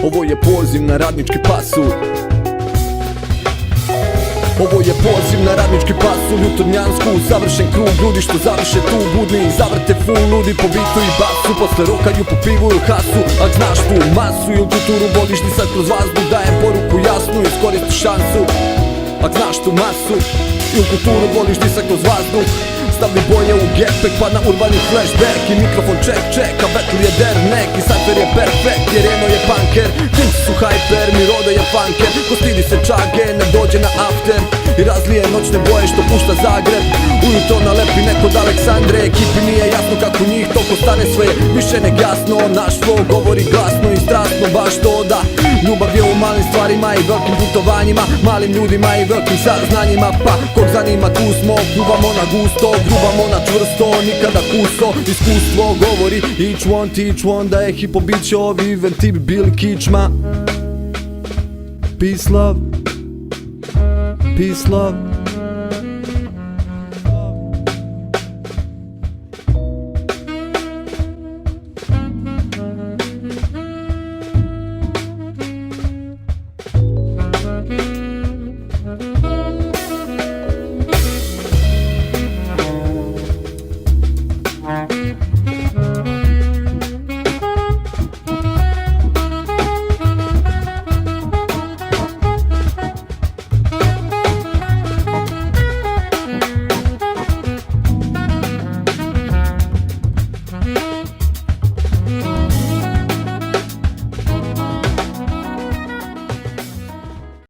Ovo je poziv na radnički pasulj. Ovo je poziv na radnički pasulj, jutarnjansku, završen krug, ljudi što završe tu budni, zavrte full ludi po bitu i basu, posle rokaju po pivu i hasu. Ak znaš tu masu i u kulturu voliš disat kroz vazduh, dajem poruku jasnu, iskoristi šansu. Ak znaš tu masu i u kulturu voliš disat kroz vazduh, stavni boje u gepek pa na urbani flashback i mikrofon check check, a battle je dernek i cypher je perfekt jer Eno je punker, klinci su hyper, Mirodo je funker, ko stidi se čage, ne dođe na after i razlije noćne boje što pušta Zagreb. Ujutro nalepi neko od Aleksandre, ekipi nije jasno kako njih toliko stane, sve je više nek jasno. Naš flow govori glasno i strastno, baš to da ljubav je u malim stvarima i velikim putovanjima, malim ljudima i velikim saznanjima. Pa kog zanima tu smo, grubamo na gusto, grubamo na čvrsto, nikada kuso. Iskustvo govori each one teach one, da je hipo bit će ovi venti bi bili kičma. Peace love, peace love.